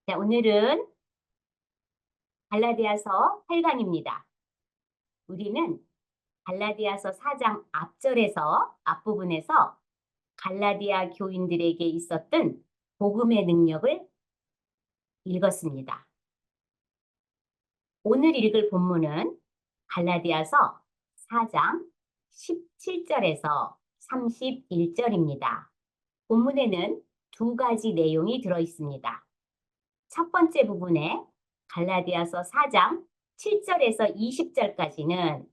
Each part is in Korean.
자, 오늘은 갈라디아서 8강입니다. 우리는 갈라디아서 4장 앞절에서 앞부분에서 갈라디아 교인들에게 있었던 복음의 능력을 읽었습니다. 오늘 읽을 본문은 갈라디아서 4장 17절에서 31절입니다. 본문에는 두 가지 내용이 들어 있습니다. 첫 번째 부분에 갈라디아서 4장 7절에서 20절까지는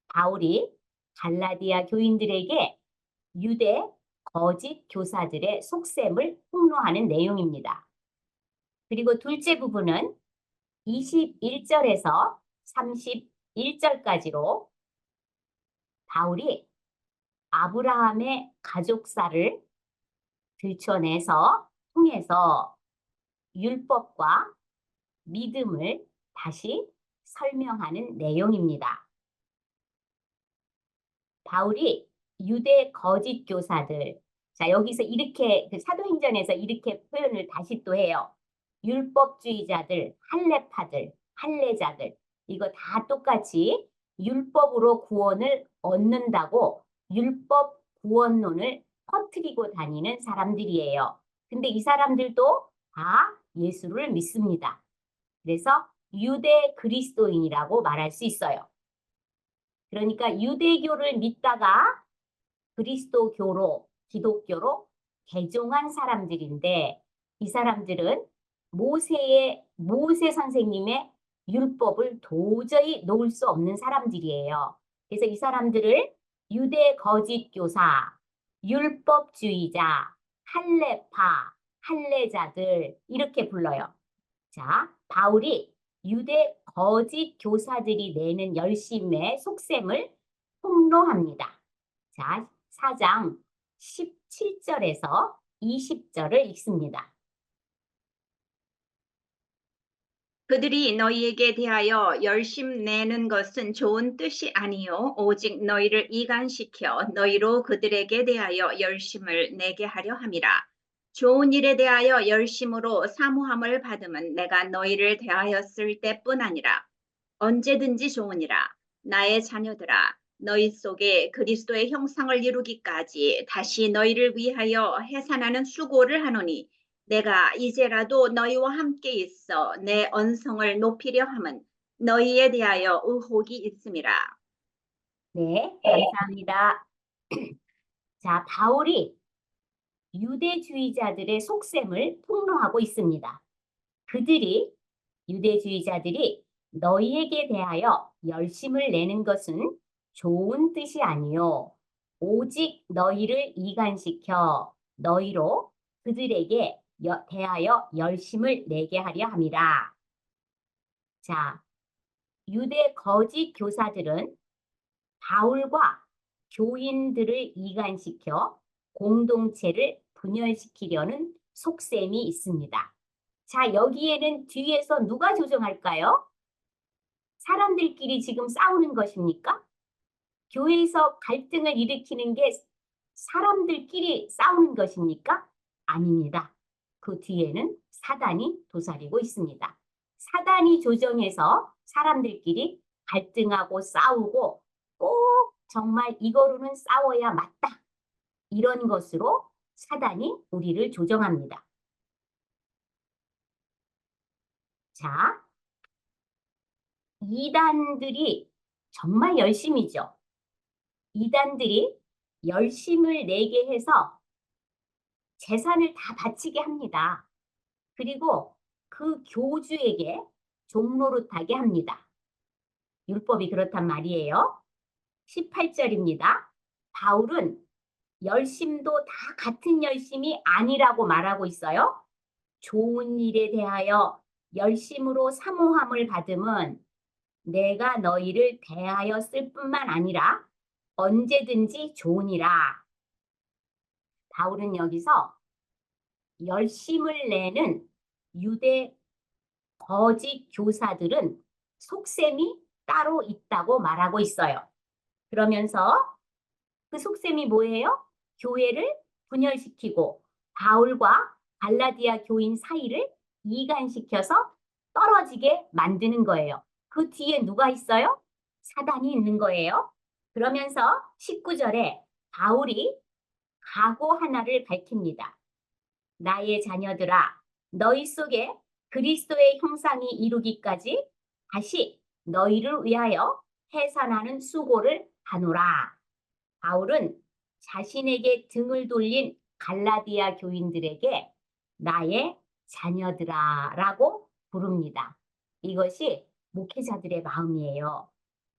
바울이 갈라디아 교인들에게 유대 거짓 교사들의 속셈을 폭로하는 내용입니다. 그리고 둘째 부분은 21절에서 31절까지로 바울이 아브라함의 가족사를 들춰내서 통해서 율법과 믿음을 다시 설명하는 내용입니다. 바울이 유대 거짓 교사들, 자, 여기서 이렇게 사도행전에서 이렇게 표현을 다시 또 해요. 율법주의자들, 할례파들, 할례자들, 이거 다 똑같이 율법으로 구원을 얻는다고 율법 구원론을 퍼뜨리고 다니는 사람들이에요. 근데 이 사람들도 다 예수를 믿습니다. 그래서 유대 그리스도인이라고 말할 수 있어요. 그러니까 유대교를 믿다가 그리스도교로, 기독교로 개종한 사람들인데 이 사람들은 모세 선생님의 율법을 도저히 놓을 수 없는 사람들이에요. 그래서 이 사람들을 유대 거짓 교사, 율법주의자, 할례파, 할례자들 이렇게 불러요. 자, 바울이 유대 거짓 교사들이 내는 열심의 속셈을 폭로합니다. 자, 4장 17절에서 20절을 읽습니다. 그들이 너희에게 대하여 열심 내는 것은 좋은 뜻이 아니요 오직 너희를 이간시켜 너희로 그들에게 대하여 열심을 내게 하려 함이라. 좋은 일에 대하여 열심으로 사모함을 받음은 내가 너희를 대하였을 때뿐 아니라 언제든지 좋으니라. 나의 자녀들아, 너희 속에 그리스도의 형상을 이루기까지 다시 너희를 위하여 해산하는 수고를 하노니 내가 이제라도 너희와 함께 있어 내 언성을 높이려 함은 너희에 대하여 의혹이 있음이라. 네, 감사합니다. 자, 바울이 유대주의자들의 속셈을 폭로하고 있습니다. 유대주의자들이 너희에게 대하여 열심을 내는 것은 좋은 뜻이 아니요 오직 너희를 이간시켜 너희로 그들에게 대하여 열심을 내게 하려 함이라. 자, 유대 거짓 교사들은 바울과 교인들을 이간시켜 공동체를 분열시키려는 속셈이 있습니다. 자, 여기에는 뒤에서 누가 조정할까요? 사람들끼리 지금 싸우는 것입니까? 교회에서 갈등을 일으키는 게 사람들끼리 싸우는 것입니까? 아닙니다. 그 뒤에는 사단이 도사리고 있습니다. 사단이 조정해서 사람들끼리 갈등하고 싸우고 꼭 정말 이거로는 싸워야 맞다. 이런 것으로 사단이 우리를 조정합니다. 자, 이단들이 정말 열심이죠. 이단들이 열심을 내게 해서 재산을 다 바치게 합니다. 그리고 그 교주에게 종노릇하게 합니다. 율법이 그렇단 말이에요. 18절입니다. 바울은 열심도 다 같은 열심이 아니라고 말하고 있어요. 좋은 일에 대하여 열심으로 사모함을 받음은 내가 너희를 대하였을 뿐만 아니라 언제든지 좋으니라. 바울은 여기서 열심을 내는 유대 거짓 교사들은 속셈이 따로 있다고 말하고 있어요. 그러면서 그 속셈이 뭐예요? 교회를 분열시키고 바울과 갈라디아 교인 사이를 이간시켜서 떨어지게 만드는 거예요. 그 뒤에 누가 있어요? 사단이 있는 거예요. 그러면서 19절에 바울이 각오 하나를 밝힙니다. 나의 자녀들아, 너희 속에 그리스도의 형상이 이루기까지 다시 너희를 위하여 해산하는 수고를 하노라. 바울은 자신에게 등을 돌린 갈라디아 교인들에게 나의 자녀들아 라고 부릅니다. 이것이 목회자들의 마음이에요.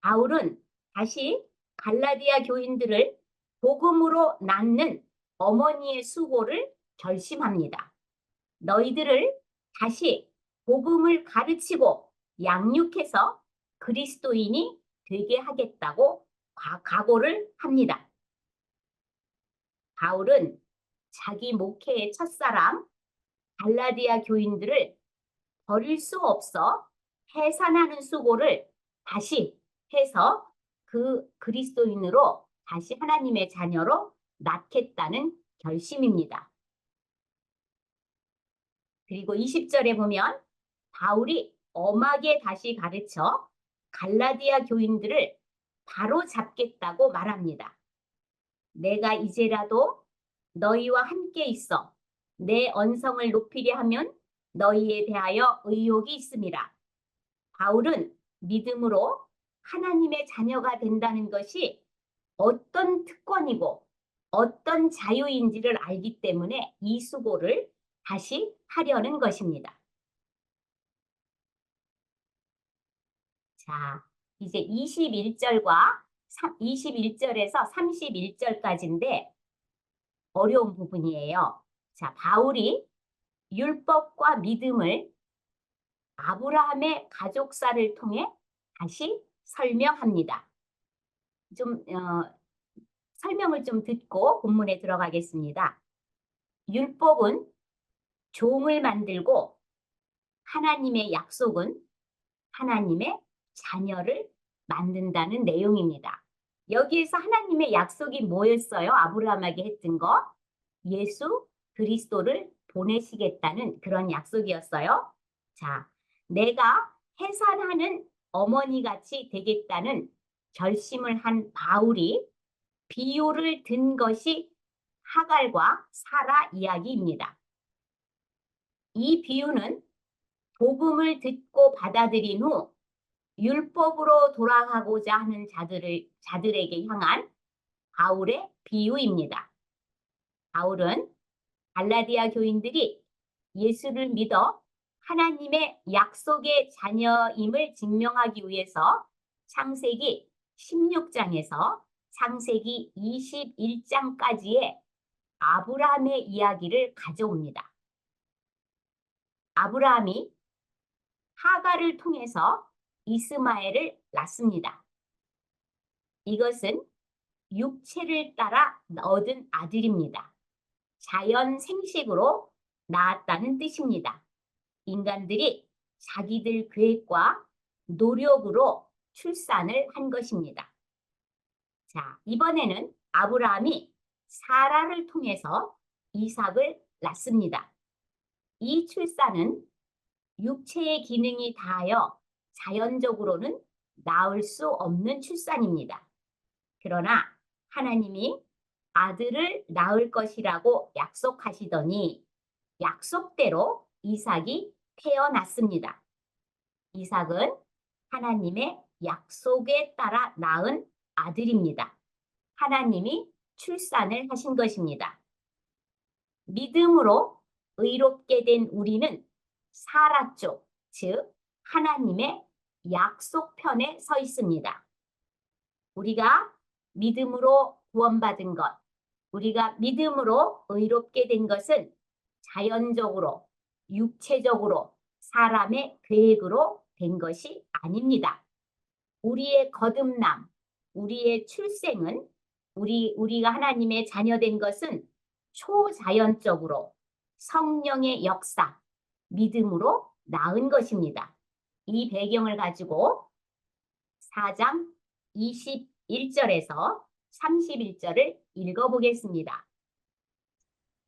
바울은 다시 갈라디아 교인들을 복음으로 낳는 어머니의 수고를 결심합니다. 너희들을 다시 복음을 가르치고 양육해서 그리스도인이 되게 하겠다고 각오를 합니다. 바울은 자기 목회의 첫사랑 갈라디아 교인들을 버릴 수 없어 해산하는 수고를 다시 해서 그 그리스도인으로 다시 하나님의 자녀로 낳겠다는 결심입니다. 그리고 20절에 보면 바울이 엄하게 다시 가르쳐 갈라디아 교인들을 바로 잡겠다고 말합니다. 내가 이제라도 너희와 함께 있어 내 언성을 높이려 하면 너희에 대하여 의욕이 있음이라. 바울은 믿음으로 하나님의 자녀가 된다는 것이 어떤 특권이고 어떤 자유인지를 알기 때문에 이 수고를 다시 하려는 것입니다. 자, 이제 21절에서 31절까지인데 어려운 부분이에요. 자, 바울이 율법과 믿음을 아브라함의 가족사를 통해 다시 설명합니다. 설명을 좀 듣고 본문에 들어가겠습니다. 율법은 종을 만들고 하나님의 약속은 하나님의 자녀를 만든다는 내용입니다. 여기에서 하나님의 약속이 뭐였어요? 아브라함에게 했던 거? 예수 그리스도를 보내시겠다는 그런 약속이었어요. 자, 내가 해산하는 어머니같이 되겠다는 결심을 한 바울이 비유를 든 것이 하갈과 사라 이야기입니다. 이 비유는 복음을 듣고 받아들인 후 율법으로 돌아가고자 하는 자들에게 향한 바울의 비유입니다. 바울은 갈라디아 교인들이 예수를 믿어 하나님의 약속의 자녀임을 증명하기 위해서 창세기 16장에서 창세기 21장까지의 아브라함의 이야기를 가져옵니다. 아브라함이 하갈을 통해서 이스마엘을 낳습니다. 이것은 육체를 따라 얻은 아들입니다. 자연 생식으로 낳았다는 뜻입니다. 인간들이 자기들 계획과 노력으로 출산을 한 것입니다. 자, 이번에는 아브라함이 사라를 통해서 이삭을 낳습니다. 이 출산은 육체의 기능이 다하여 자연적으로는 낳을 수 없는 출산입니다. 그러나 하나님이 아들을 낳을 것이라고 약속하시더니 약속대로 이삭이 태어났습니다. 이삭은 하나님의 약속에 따라 낳은 아들입니다. 하나님이 출산을 하신 것입니다. 믿음으로 의롭게 된 우리는 사라 쪽, 즉 하나님의 약속편에 서 있습니다. 우리가 믿음으로 구원받은 것, 우리가 믿음으로 의롭게 된 것은 자연적으로, 육체적으로, 사람의 계획으로 된 것이 아닙니다. 우리의 거듭남, 우리의 출생은 우리가 하나님의 자녀된 것은 초자연적으로 성령의 역사, 믿음으로 낳은 것입니다. 이 배경을 가지고 4장 21절에서 31절을 읽어보겠습니다.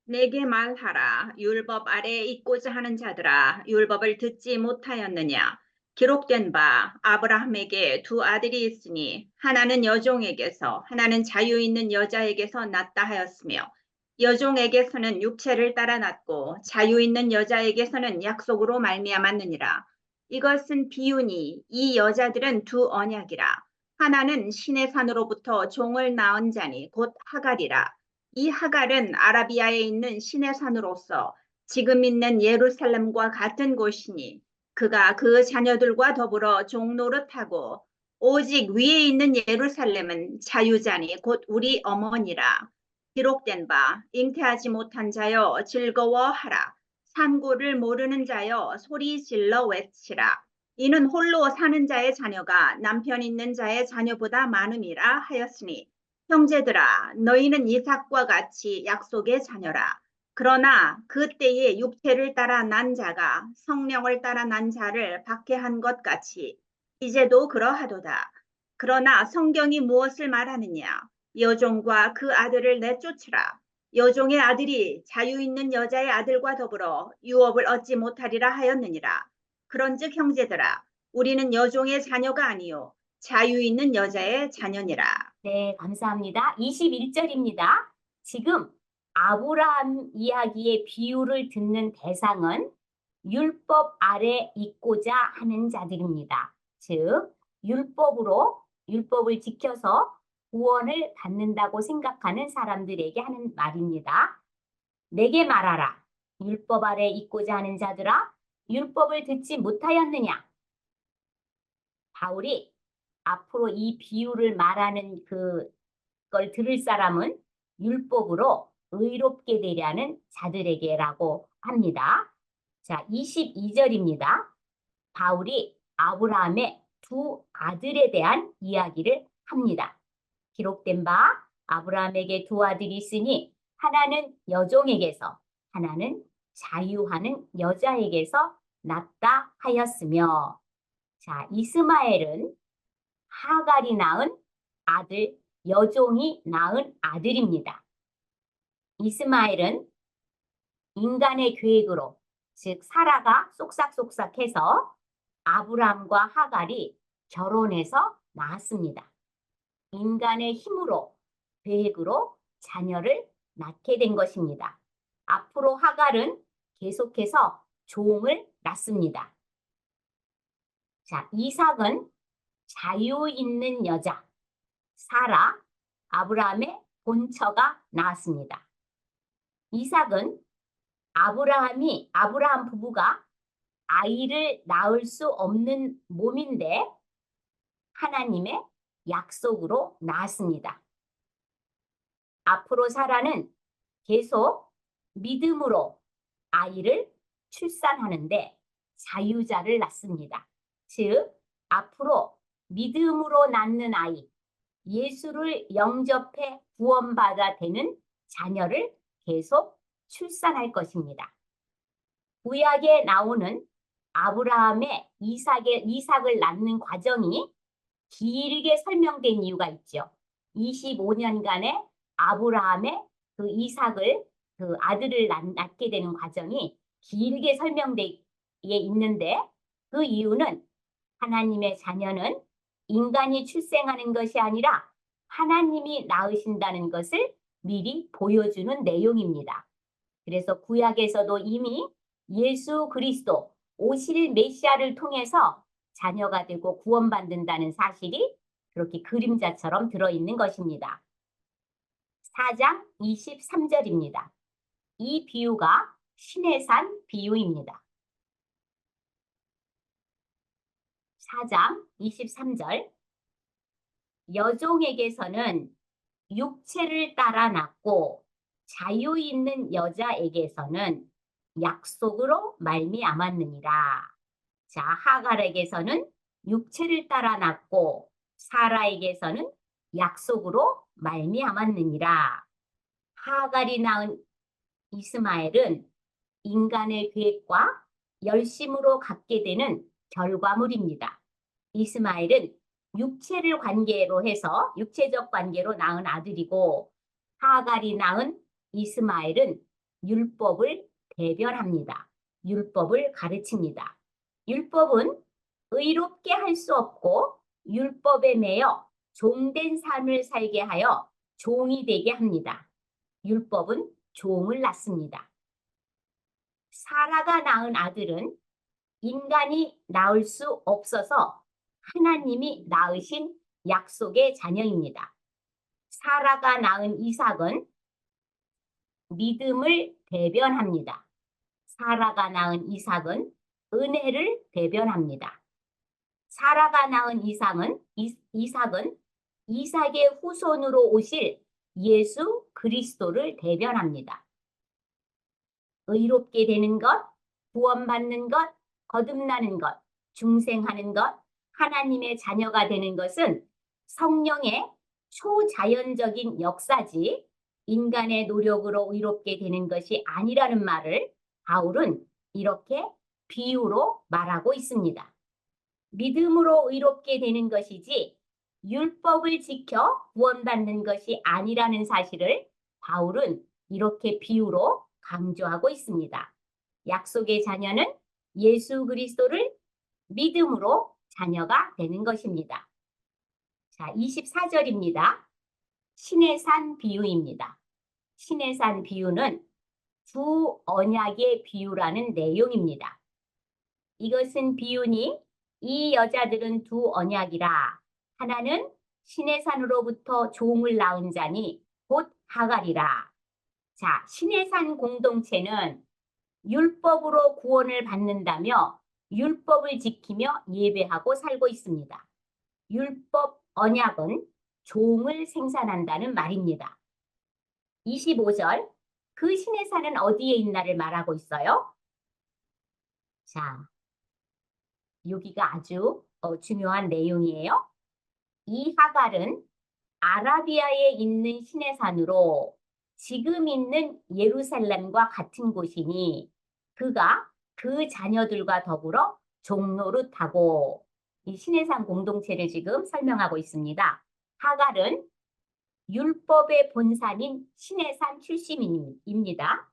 내게 말하라. 율법 아래에 있고자 하는 자들아, 율법을 듣지 못하였느냐? 기록된 바 아브라함에게 두 아들이 있으니 하나는 여종에게서 하나는 자유 있는 여자에게서 났다 하였으며 여종에게서는 육체를 따라 났고 자유 있는 여자에게서는 약속으로 말미암았느니라. 이것은 비유니 이 여자들은 두 언약이라. 하나는 신의 산으로부터 종을 낳은 자니 곧 하갈이라. 이 하갈은 아라비아에 있는 신의 산으로서 지금 있는 예루살렘과 같은 곳이니 그가 그 자녀들과 더불어 종노릇하고 오직 위에 있는 예루살렘은 자유자니 곧 우리 어머니라. 기록된 바 잉태하지 못한 자여 즐거워하라. 산고를 모르는 자여 소리 질러 외치라. 이는 홀로 사는 자의 자녀가 남편 있는 자의 자녀보다 많음이라 하였으니 형제들아, 너희는 이삭과 같이 약속의 자녀라. 그러나 그때에 육체를 따라 난 자가 성령을 따라 난 자를 박해한 것 같이 이제도 그러하도다. 그러나 성경이 무엇을 말하느냐? 여종과 그 아들을 내쫓으라. 여종의 아들이 자유 있는 여자의 아들과 더불어 유업을 얻지 못하리라 하였느니라. 그런즉 형제들아, 우리는 여종의 자녀가 아니요 자유 있는 여자의 자녀니라. 네, 감사합니다. 21절입니다. 지금 아브라함 이야기의 비유를 듣는 대상은 율법 아래 있고자 하는 자들입니다. 즉, 율법을 지켜서 구원을 받는다고 생각하는 사람들에게 하는 말입니다. 내게 말하라. 율법 아래 있고자 하는 자들아, 율법을 듣지 못하였느냐? 바울이 앞으로 이 비유를 말하는 그걸 들을 사람은 율법으로 의롭게 되려는 자들에게라고 합니다. 자, 22절입니다. 바울이 아브라함의 두 아들에 대한 이야기를 합니다. 기록된 바 아브라함에게 두 아들이 있으니 하나는 여종에게서 하나는 자유하는 여자에게서 났다 하였으며, 자, 이스마엘은 하갈이 낳은 아들, 여종이 낳은 아들입니다. 이스마엘은 인간의 계획으로, 즉 사라가 쏙싹쏙싹해서 아브람과 하갈이 결혼해서 낳았습니다. 인간의 힘으로, 계획으로 자녀를 낳게 된 것입니다. 앞으로 하갈은 계속해서 종을 낳습니다. 자, 이삭은 자유 있는 여자, 사라, 아브라함의 본처가 나왔습니다. 이삭은 아브라함 부부가 아이를 낳을 수 없는 몸인데 하나님의 약속으로 낳았습니다. 앞으로 사라는 계속 믿음으로 아이를 출산하는데 자유자를 낳습니다. 즉, 앞으로 믿음으로 낳는 아이, 예수를 영접해 구원받아 되는 자녀를 계속 출산할 것입니다. 구약에 나오는 아브라함의 이삭을 낳는 과정이 길게 설명된 이유가 있죠. 25년간의 아브라함의 그 이삭을, 그 아들을 낳게 되는 과정이 길게 설명되어 있는데, 그 이유는 하나님의 자녀는 인간이 출생하는 것이 아니라 하나님이 낳으신다는 것을 미리 보여주는 내용입니다. 그래서 구약에서도 이미 예수 그리스도 오실 메시아를 통해서 자녀가 되고 구원받는다는 사실이 그렇게 그림자처럼 들어있는 것입니다. 4장 23절입니다. 이 비유가 신의 산 비유입니다. 4장 23절, 여종에게서는 육체를 따라 낳고 자유 있는 여자에게서는 약속으로 말미암았느니라. 자, 하갈에게서는 육체를 따라 낳고 사라에게서는 약속으로 말미암았느니라. 하갈이 낳은 이스마엘은 인간의 계획과 열심으로 갖게 되는 결과물입니다. 이스마엘은 육체를 관계로 해서 육체적 관계로 낳은 아들이고, 하갈이 낳은 이스마엘은 율법을 대변합니다. 율법을 가르칩니다. 율법은 의롭게 할 수 없고 율법에 매여 종된 삶을 살게 하여 종이 되게 합니다. 율법은 종을 낳습니다. 사라가 낳은 아들은 인간이 낳을 수 없어서 하나님이 낳으신 약속의 자녀입니다. 사라가 낳은 이삭은 믿음을 대변합니다. 사라가 낳은 이삭은 은혜를 대변합니다. 사라가 낳은 이삭은 이삭의 후손으로 오실 예수 그리스도를 대변합니다. 의롭게 되는 것, 구원받는 것, 거듭나는 것, 중생하는 것, 하나님의 자녀가 되는 것은 성령의 초자연적인 역사지 인간의 노력으로 의롭게 되는 것이 아니라는 말을 바울은 이렇게 비유로 말하고 있습니다. 믿음으로 의롭게 되는 것이지 율법을 지켜 구원받는 것이 아니라는 사실을 바울은 이렇게 비유로 강조하고 있습니다. 약속의 자녀는 예수 그리스도를 믿음으로 자녀가 되는 것입니다. 자, 24절입니다. 신의 산 비유입니다. 신의 산 비유는 두 언약의 비유라는 내용입니다. 이것은 비유니 이 여자들은 두 언약이라 하나는 신의 산으로부터 종을 낳은 자니 곧 하갈이라. 자, 신의 산 공동체는 율법으로 구원을 받는다며 율법을 지키며 예배하고 살고 있습니다. 율법 언약은 종을 생산한다는 말입니다. 25절, 그 신의 산은 어디에 있나를 말하고 있어요. 자, 여기가 아주 중요한 내용이에요. 이 하갈은 아라비아에 있는 신의 산으로 지금 있는 예루살렘과 같은 곳이니 그가 그 자녀들과 더불어 종노릇하고 이 신의 산 공동체를 지금 설명하고 있습니다. 하갈은 율법의 본산인 신의 산 출신입니다.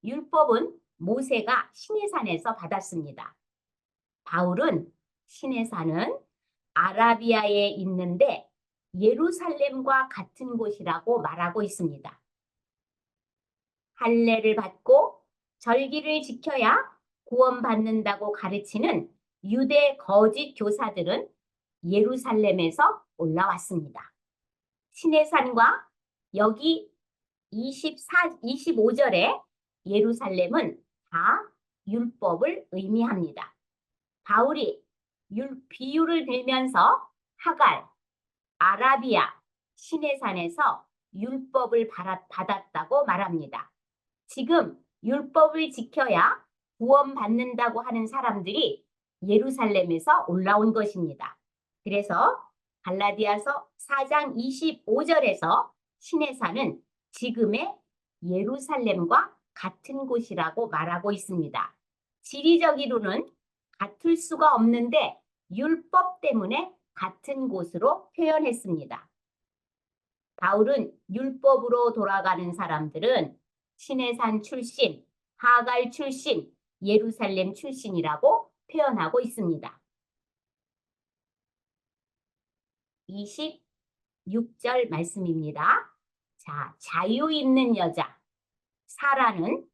율법은 모세가 신의 산에서 받았습니다. 바울은 신의 산은 아라비아에 있는데 예루살렘과 같은 곳이라고 말하고 있습니다. 할례를 받고 절기를 지켜야 구원받는다고 가르치는 유대 거짓 교사들은 예루살렘에서 올라왔습니다. 신의 산과 여기 25절에 예루살렘은 다 율법을 의미합니다. 바울이 비유를 들면서 하갈, 아라비아, 신의 산에서 율법을 받았다고 말합니다. 지금 율법을 지켜야 구원받는다고 하는 사람들이 예루살렘에서 올라온 것입니다. 그래서 갈라디아서 4장 25절에서 신의 산은 지금의 예루살렘과 같은 곳이라고 말하고 있습니다. 지리적으로는 같을 수가 없는데 율법 때문에 같은 곳으로 표현했습니다. 바울은 율법으로 돌아가는 사람들은 신의 산 출신, 하갈 출신, 예루살렘 출신이라고 표현하고 있습니다. 26절 말씀입니다. 자, 자유 있는 여자, 사라는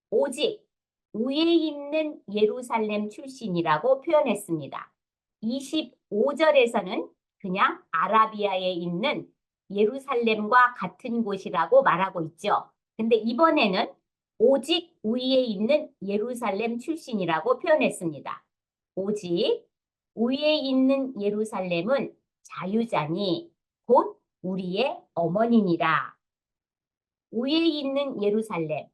오직 위에 있는 예루살렘 출신이라고 표현했습니다. 25절에서는 그냥 아라비아에 있는 예루살렘과 같은 곳이라고 말하고 있죠. 근데 이번에는 오직 위에 있는 예루살렘 출신이라고 표현했습니다. 오직 위에 있는 예루살렘은 자유자니 곧 우리의 어머니니라. 위에 있는 예루살렘,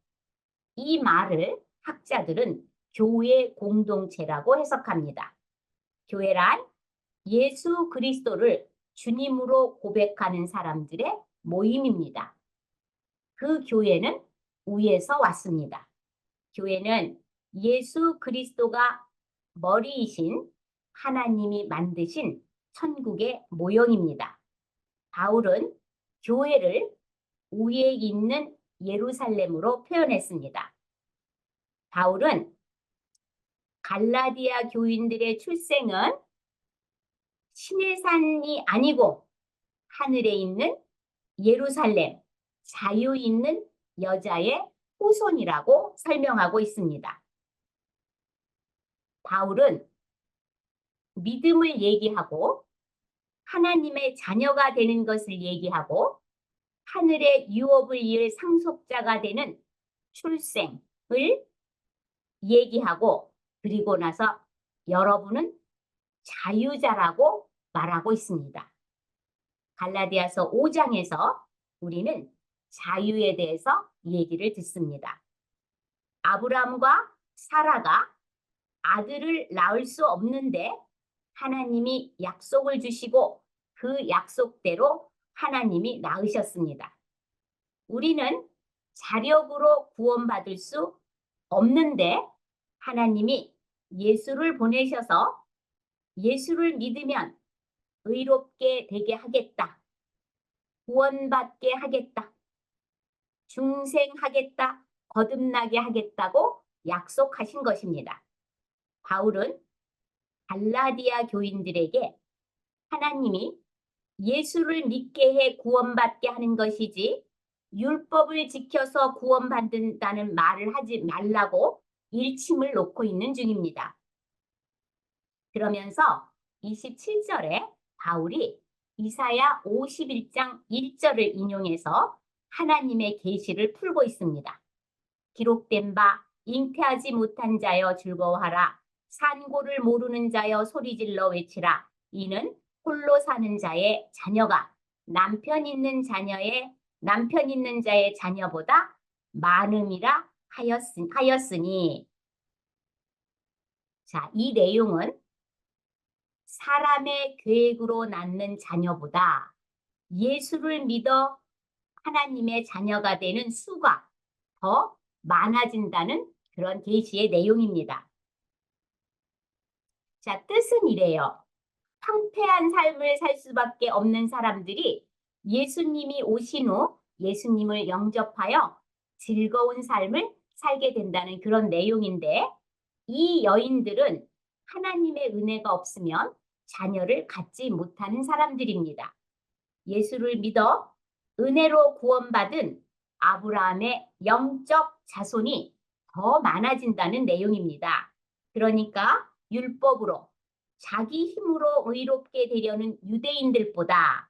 이 말을 학자들은 교회 공동체라고 해석합니다. 교회란 예수 그리스도를 주님으로 고백하는 사람들의 모임입니다. 그 교회는 위에서 왔습니다. 교회는 예수 그리스도가 머리이신 하나님이 만드신 천국의 모형입니다. 바울은 교회를 위에 있는 예루살렘으로 표현했습니다. 바울은 갈라디아 교인들의 출생은 신의 산이 아니고 하늘에 있는 예루살렘, 자유 있는 여자의 후손이라고 설명하고 있습니다. 바울은 믿음을 얘기하고 하나님의 자녀가 되는 것을 얘기하고 하늘의 유업을 이을 상속자가 되는 출생을 얘기하고 그리고 나서 여러분은 자유자라고 말하고 있습니다. 갈라디아서 5장에서 우리는 자유에 대해서 얘기를 듣습니다. 아브라함과 사라가 아들을 낳을 수 없는데 하나님이 약속을 주시고 그 약속대로 하나님이 낳으셨습니다. 우리는 자력으로 구원받을 수 없는데 하나님이 예수를 보내셔서 예수를 믿으면 의롭게 되게 하겠다. 구원받게 하겠다. 중생하겠다. 거듭나게 하겠다고 약속하신 것입니다. 바울은 갈라디아 교인들에게 하나님이 예수를 믿게 해 구원받게 하는 것이지 율법을 지켜서 구원받는다는 말을 하지 말라고 일침을 놓고 있는 중입니다. 그러면서 27절에 바울이 이사야 51장 1절을 인용해서 하나님의 계시를 풀고 있습니다. 기록된 바 잉태하지 못한 자여 즐거워하라. 산고를 모르는 자여 소리질러 외치라. 이는 홀로 사는 자의 자녀가 남편 있는 자의 자녀보다 많음이라 하였으니. 자, 이 내용은 사람의 계획으로 낳는 자녀보다 예수를 믿어 하나님의 자녀가 되는 수가 더 많아진다는 그런 계시의 내용입니다. 자, 뜻은 이래요. 황폐한 삶을 살 수밖에 없는 사람들이 예수님이 오신 후 예수님을 영접하여 즐거운 삶을 살게 된다는 그런 내용인데 이 여인들은 하나님의 은혜가 없으면 자녀를 갖지 못하는 사람들입니다. 예수를 믿어 은혜로 구원받은 아브라함의 영적 자손이 더 많아진다는 내용입니다. 그러니까 율법으로 자기 힘으로 의롭게 되려는 유대인들보다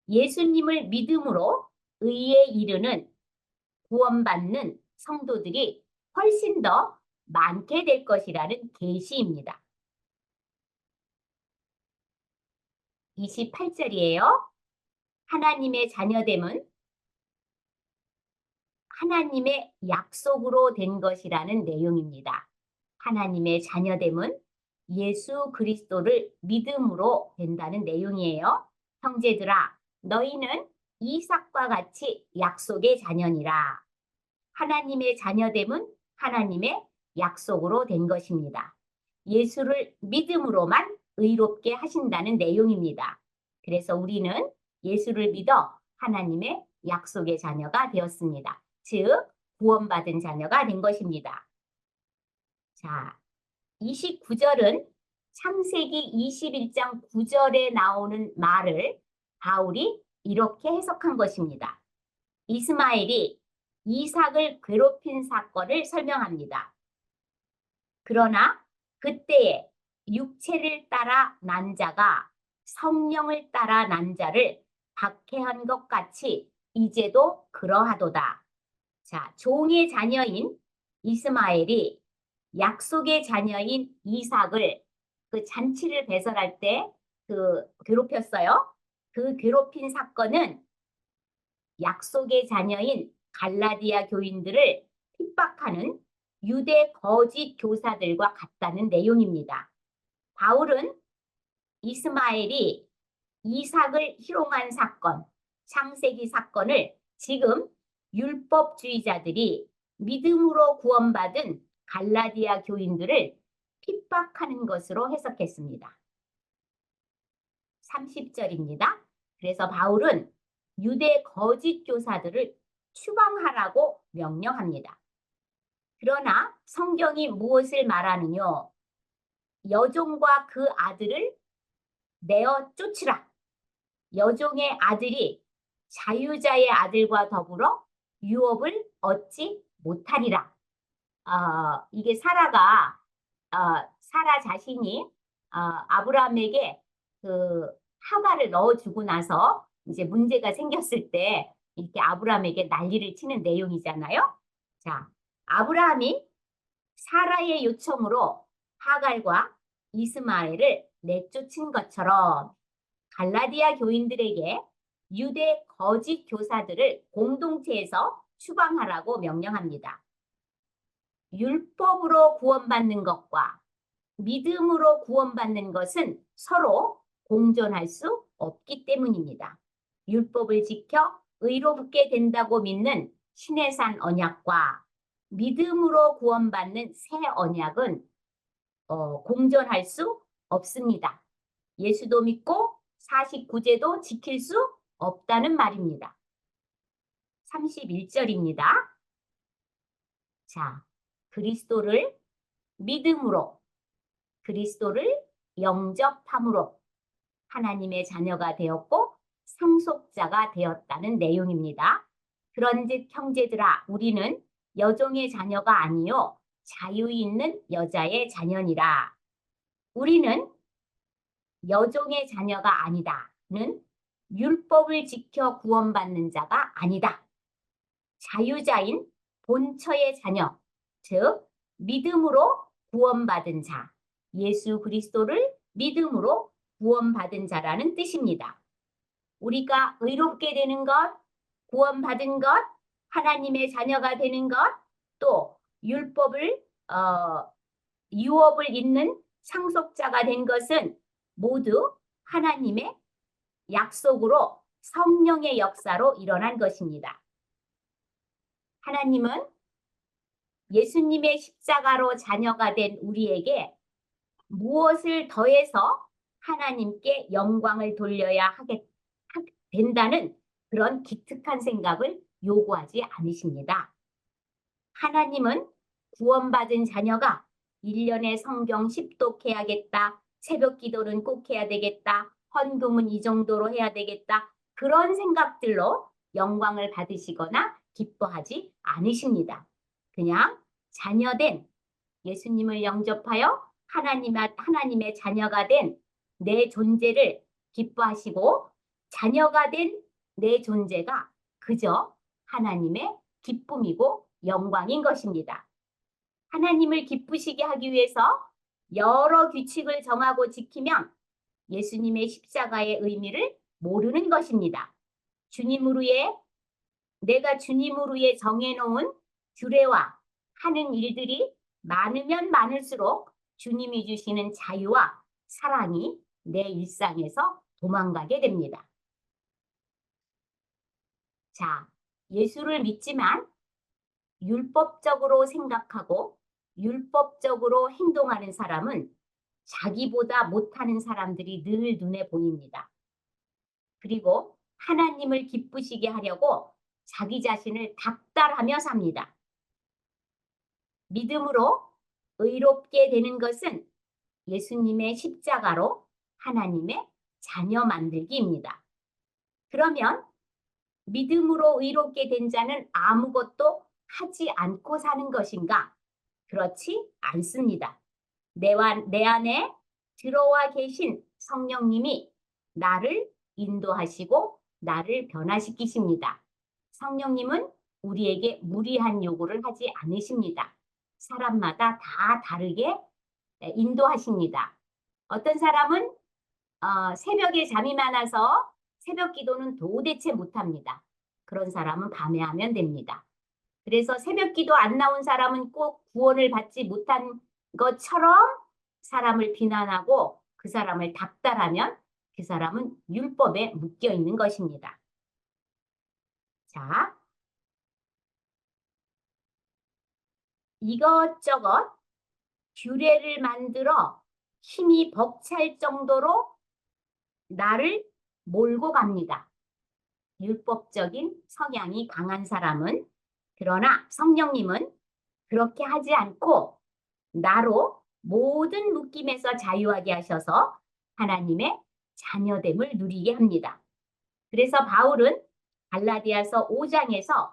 예수님을 믿음으로 의에 이르는 구원받는 성도들이 훨씬 더 많게 될 것이라는 계시입니다. 28절이에요. 하나님의 자녀됨은 하나님의 약속으로 된 것이라는 내용입니다. 하나님의 자녀됨은 예수 그리스도를 믿음으로 된다는 내용이에요. 형제들아, 너희는 이삭과 같이 약속의 자녀니라. 하나님의 자녀됨은 하나님의 약속으로 된 것입니다. 예수를 믿음으로만 의롭게 하신다는 내용입니다. 그래서 우리는 예수를 믿어 하나님의 약속의 자녀가 되었습니다. 즉, 구원받은 자녀가 된 것입니다. 자, 29절은 창세기 21장 9절에 나오는 말을 바울이 이렇게 해석한 것입니다. 이스마엘이 이삭을 괴롭힌 사건을 설명합니다. 그러나 그때에 육체를 따라 난 자가 성령을 따라 난 자를 박해한 것 같이 이제도 그러하도다. 자, 종의 자녀인 이스마엘이 약속의 자녀인 이삭을 그 잔치를 배설할 때 괴롭혔어요. 그 괴롭힌 사건은 약속의 자녀인 갈라디아 교인들을 핍박하는 유대 거짓 교사들과 같다는 내용입니다. 바울은 이스마엘이 이삭을 희롱한 사건, 창세기 사건을 지금 율법주의자들이 믿음으로 구원받은 갈라디아 교인들을 핍박하는 것으로 해석했습니다. 30절입니다. 그래서 바울은 유대 거짓 교사들을 추방하라고 명령합니다. 그러나 성경이 무엇을 말하느뇨? 여종과 그 아들을 내어 쫓으라. 여종의 아들이 자유자의 아들과 더불어 유업을 얻지 못하리라. 이게 사라 자신이 아브라함에게 그 하가를 넣어주고 나서 이제 문제가 생겼을 때 이렇게 아브라함에게 난리를 치는 내용이잖아요. 자, 아브라함이 사라의 요청으로 하갈과 이스마엘을 내쫓은 것처럼 갈라디아 교인들에게 유대 거짓 교사들을 공동체에서 추방하라고 명령합니다. 율법으로 구원받는 것과 믿음으로 구원받는 것은 서로 공존할 수 없기 때문입니다. 율법을 지켜 의롭게 된다고 믿는 신의 산 언약과 믿음으로 구원받는 새 언약은 공존할 수 없습니다. 예수도 믿고 49제도 지킬 수 없다는 말입니다. 31절입니다. 자, 그리스도를 믿음으로, 그리스도를 영접함으로 하나님의 자녀가 되었고 상속자가 되었다는 내용입니다. 그런즉 형제들아, 우리는 여종의 자녀가 아니요 자유 있는 여자의 자녀니라. 우리는 여종의 자녀가 아니다는 율법을 지켜 구원받는 자가 아니다. 자유자인 본처의 자녀, 즉 믿음으로 구원받은 자, 예수 그리스도를 믿음으로 구원받은 자라는 뜻입니다. 우리가 의롭게 되는 것, 구원받은 것, 하나님의 자녀가 되는 것, 또 율법을 유업을 잇는 상속자가 된 것은 모두 하나님의 약속으로 성령의 역사로 일어난 것입니다. 하나님은 예수님의 십자가로 자녀가 된 우리에게 무엇을 더해서 하나님께 영광을 돌려야 된다는 그런 기특한 생각을 요구하지 않으십니다. 하나님은 구원받은 자녀가 1년에 성경 10독 해야겠다, 새벽 기도는 꼭 해야 되겠다, 헌금은 이 정도로 해야 되겠다, 그런 생각들로 영광을 받으시거나 기뻐하지 않으십니다. 그냥 자녀된 예수님을 영접하여 하나님의 자녀가 된 내 존재를 기뻐하시고 자녀가 된 내 존재가 그저 하나님의 기쁨이고 영광인 것입니다. 하나님을 기쁘시게 하기 위해서 여러 규칙을 정하고 지키면 예수님의 십자가의 의미를 모르는 것입니다. 내가 주님을 위해 정해놓은 규례와 하는 일들이 많으면 많을수록 주님이 주시는 자유와 사랑이 내 일상에서 도망가게 됩니다. 자, 예수를 믿지만 율법적으로 생각하고 율법적으로 행동하는 사람은 자기보다 못하는 사람들이 늘 눈에 보입니다. 그리고 하나님을 기쁘시게 하려고 자기 자신을 닥달하며 삽니다. 믿음으로 의롭게 되는 것은 예수님의 십자가로 하나님의 자녀 만들기입니다. 그러면 믿음으로 의롭게 된 자는 아무것도 하지 않고 사는 것인가? 그렇지 않습니다. 내 안에 들어와 계신 성령님이 나를 인도하시고 나를 변화시키십니다. 성령님은 우리에게 무리한 요구를 하지 않으십니다. 사람마다 다 다르게 인도하십니다. 어떤 사람은 새벽에 잠이 많아서 새벽 기도는 도대체 못합니다. 그런 사람은 밤에 하면 됩니다. 그래서 새벽 기도 안 나온 사람은 꼭 구원을 받지 못한 것처럼 사람을 비난하고 그 사람을 닥달하면 그 사람은 율법에 묶여 있는 것입니다. 자, 이것저것 규례를 만들어 힘이 벅찰 정도로 나를 몰고 갑니다. 율법적인 성향이 강한 사람은, 그러나 성령님은 그렇게 하지 않고 나로 모든 묶임에서 자유하게 하셔서 하나님의 자녀됨을 누리게 합니다. 그래서 바울은 갈라디아서 5장에서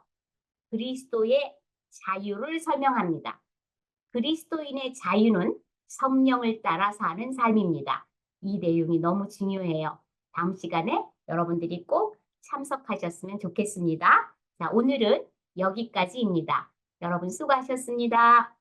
그리스도의 자유를 설명합니다. 그리스도인의 자유는 성령을 따라 사는 삶입니다. 이 내용이 너무 중요해요. 다음 시간에 여러분들이 꼭 참석하셨으면 좋겠습니다. 자, 오늘은 여기까지입니다. 여러분 수고하셨습니다.